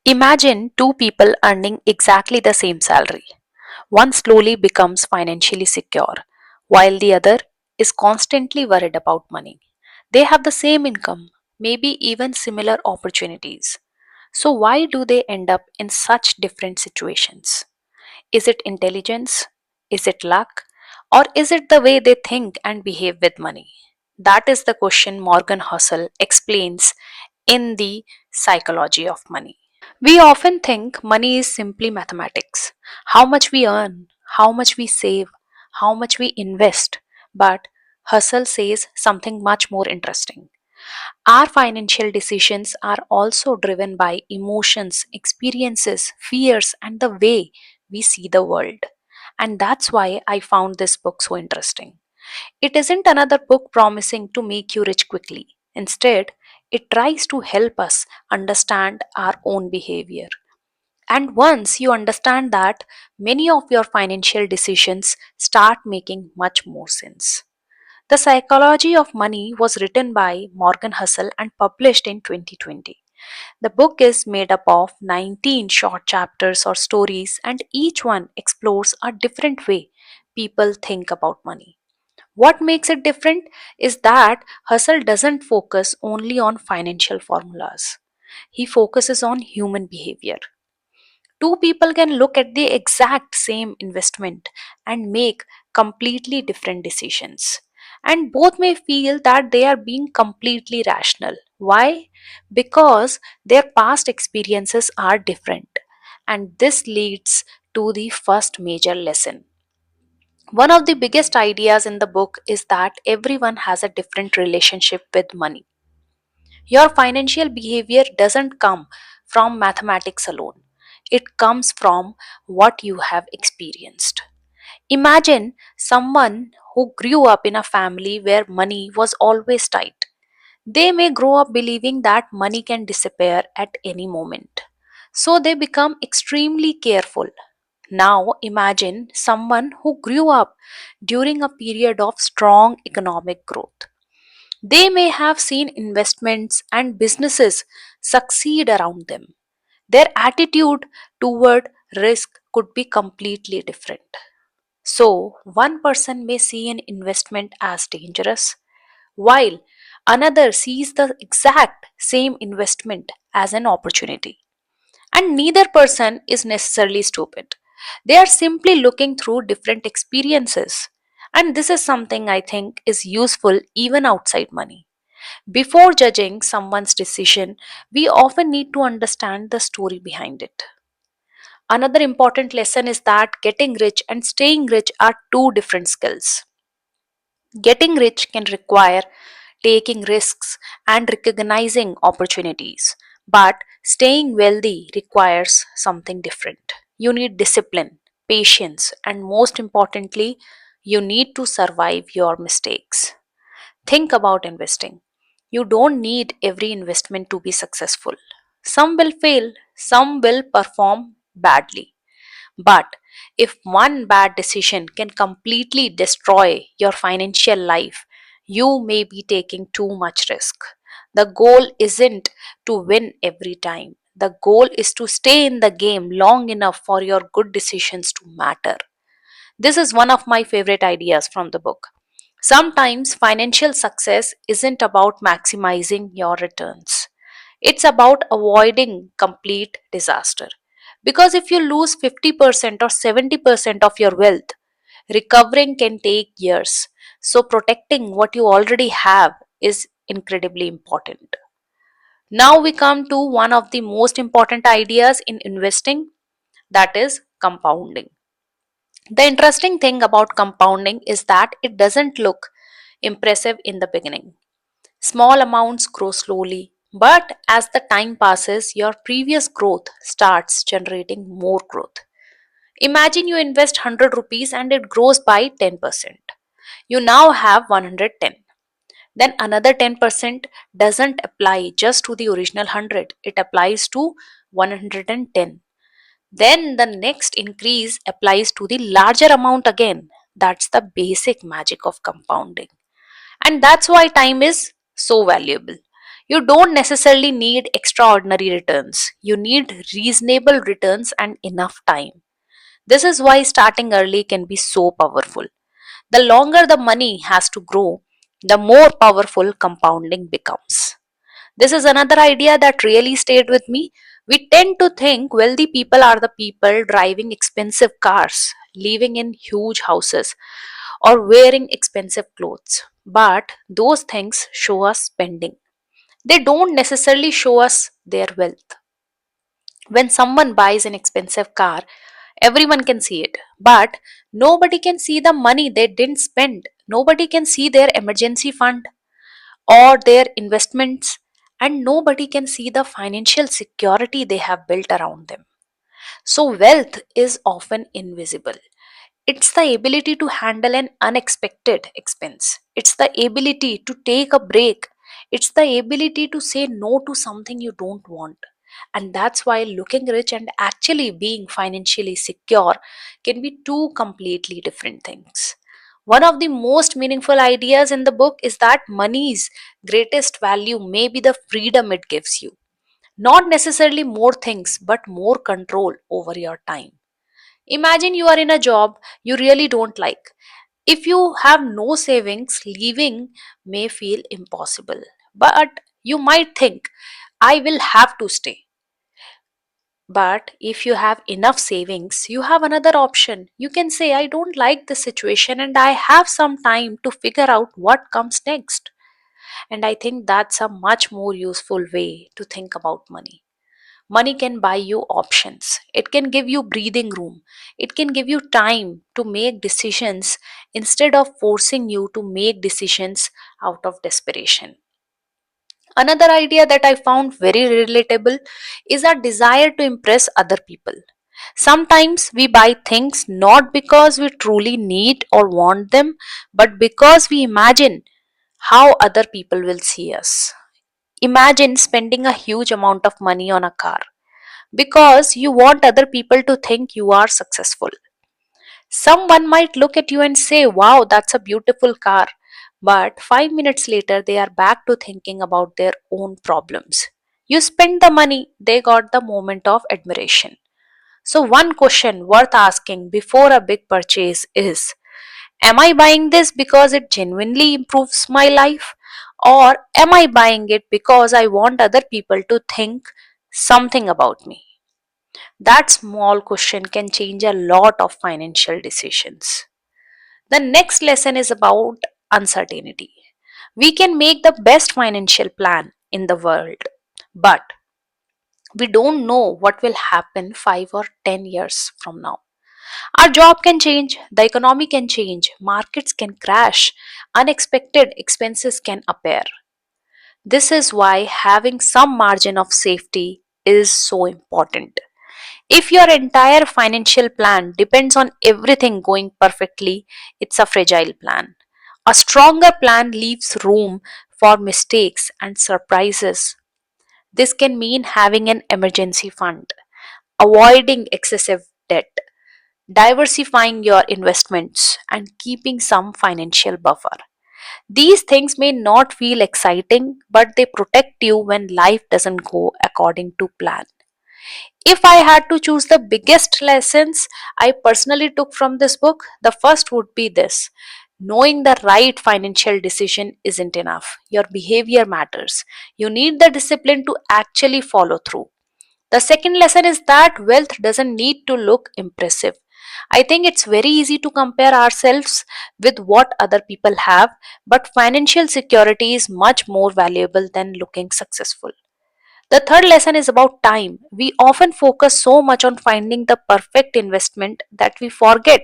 Imagine two people earning exactly the same salary. One slowly becomes financially secure, while the other is constantly worried about money. They have the same income, maybe even similar opportunities. So, why do they end up in such different situations? Is it intelligence? Is it luck? Or is it the way they think and behave with money? That is the question Morgan Housel explains in The Psychology of Money. We often think money is simply mathematics: how much we earn, how much we save, how much we invest. But Husserl says something much more interesting. Our financial decisions are also driven by emotions, experiences, fears, and the way we see the world. And that's why I found this book so interesting. It isn't another book promising to make you rich quickly. Instead, it tries to help us understand our own behavior. And once you understand that, many of your financial decisions start making much more sense. The Psychology of Money was written by Morgan Housel and published in 2020. The book is made up of 19 short chapters or stories, and each one explores a different way people think about money. What makes it different is that Husserl doesn't focus only on financial formulas. He focuses on human behavior. Two people can look at the exact same investment and make completely different decisions. And both may feel that they are being completely rational. Why? Because their past experiences are different. And this leads to the first major lesson. One of the biggest ideas in the book is that everyone has a different relationship with money. Your financial behavior doesn't come from mathematics alone, it comes from what you have experienced. Imagine someone who grew up in a family where money was always tight. They may grow up believing that money can disappear at any moment. So they become extremely careful. Now imagine someone who grew up during a period of strong economic growth. They may have seen investments and businesses succeed around them. Their attitude toward risk could be completely different. So, one person may see an investment as dangerous, while another sees the exact same investment as an opportunity. And neither person is necessarily stupid. They are simply looking through different experiences. And this is something I think is useful even outside money. Before judging someone's decision, we often need to understand the story behind it. Another important lesson is that getting rich and staying rich are two different skills. Getting rich can require taking risks and recognizing opportunities, but staying wealthy requires something different. You need discipline, patience, and most importantly, you need to survive your mistakes. Think about investing. You don't need every investment to be successful. Some will fail, some will perform badly. But if one bad decision can completely destroy your financial life, you may be taking too much risk. The goal isn't to win every time. The goal is to stay in the game long enough for your good decisions to matter. This is one of my favorite ideas from the book. Sometimes financial success isn't about maximizing your returns, it's about avoiding complete disaster. Because if you lose 50% or 70% of your wealth, recovering can take years. So, protecting what you already have is incredibly important. Now, we come to one of the most important ideas in investing, that is compounding. The interesting thing about compounding is that it doesn't look impressive in the beginning. Small amounts grow slowly, but as the time passes, your previous growth starts generating more growth. Imagine you invest 100 rupees and it grows by 10%. You now have 110. Then another 10% doesn't apply just to the original 100, it applies to 110. Then the next increase applies to the larger amount again. That's the basic magic of compounding. And that's why time is so valuable. You don't necessarily need extraordinary returns. You need reasonable returns and enough time. This is why starting early can be so powerful. The longer the money has to grow, the more powerful compounding becomes. This is another idea that really stayed with me. We tend to think wealthy people are the people driving expensive cars, living in huge houses, or wearing expensive clothes. But those things show us spending. They don't necessarily show us their wealth. When someone buys an expensive car, everyone can see it, but nobody can see the money they didn't spend. Nobody can see their emergency fund or their investments, and nobody can see the financial security they have built around them. So, wealth is often invisible. It's the ability to handle an unexpected expense. It's the ability to take a break. It's the ability to say no to something you don't want. And that's why looking rich and actually being financially secure can be two completely different things. One of the most meaningful ideas in the book is that money's greatest value may be the freedom it gives you. Not necessarily more things, but more control over your time. Imagine you are in a job you really don't like. If you have no savings, leaving may feel impossible. But you might think, I will have to stay. But if you have enough savings, you have another option. You can say, I don't like the situation and I have some time to figure out what comes next. And I think that's a much more useful way to think about money. Money can buy you options. It can give you breathing room. It can give you time to make decisions instead of forcing you to make decisions out of desperation. Another idea that I found very relatable is our desire to impress other people. Sometimes we buy things not because we truly need or want them, but because we imagine how other people will see us. Imagine spending a huge amount of money on a car because you want other people to think you are successful. Someone might look at you and say, wow, that's a beautiful car. But 5 minutes later, they are back to thinking about their own problems. You spend the money, they got the moment of admiration. So, one question worth asking before a big purchase is, am I buying this because it genuinely improves my life? Or am I buying it because I want other people to think something about me? That small question can change a lot of financial decisions. The next lesson is about uncertainty. We can make the best financial plan in the world, but we don't know what will happen 5 or 10 years from now. Our job can change, the economy can change, markets can crash, unexpected expenses can appear. This is why having some margin of safety is so important. If your entire financial plan depends on everything going perfectly, it's a fragile plan. A stronger plan leaves room for mistakes and surprises. This can mean having an emergency fund, avoiding excessive debt, diversifying your investments, and keeping some financial buffer. These things may not feel exciting, but they protect you when life doesn't go according to plan. If I had to choose the biggest lessons I personally took from this book, the first would be this: knowing the right financial decision isn't enough. Your behavior matters. You need the discipline to actually follow through. The second lesson is that wealth doesn't need to look impressive. I think it's very easy to compare ourselves with what other people have, but financial security is much more valuable than looking successful. The third lesson is about time. We often focus so much on finding the perfect investment that we forget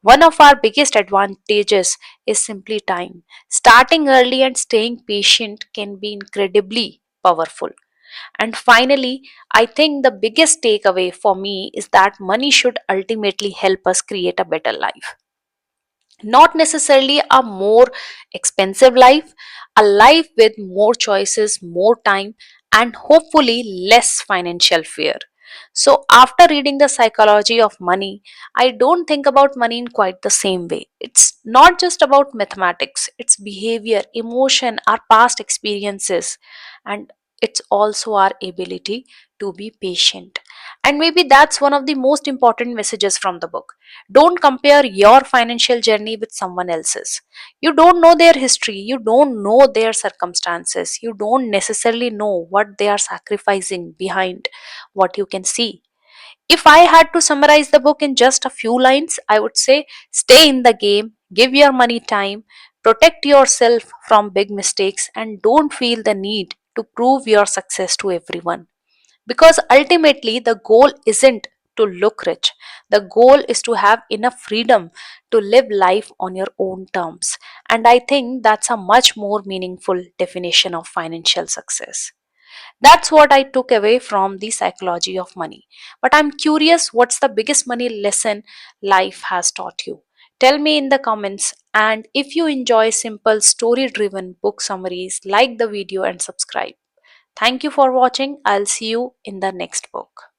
one of our biggest advantages is simply time. Starting early and staying patient can be incredibly powerful. And finally, I think the biggest takeaway for me is that money should ultimately help us create a better life. Not necessarily a more expensive life, a life with more choices, more time, and hopefully less financial fear. So, after reading The Psychology of Money, I don't think about money in quite the same way. It's not just about mathematics, it's behavior, emotion, our past experiences, and it's also our ability to be patient. And maybe that's one of the most important messages from the book. Don't compare your financial journey with someone else's. You don't know their history, you don't know their circumstances, you don't necessarily know what they are sacrificing behind what you can see. If I had to summarize the book in just a few lines, I would say stay in the game, give your money time, protect yourself from big mistakes, and don't feel the need to prove your success to everyone. Because ultimately, the goal isn't to look rich, the goal is to have enough freedom to live life on your own terms. And I think that's a much more meaningful definition of financial success. That's what I took away from the psychology of money. But I'm curious, what's the biggest money lesson life has taught you? Tell me in the comments. And if you enjoy simple story driven book summaries, like the video and subscribe. Thank you for watching. I'll see you in the next book.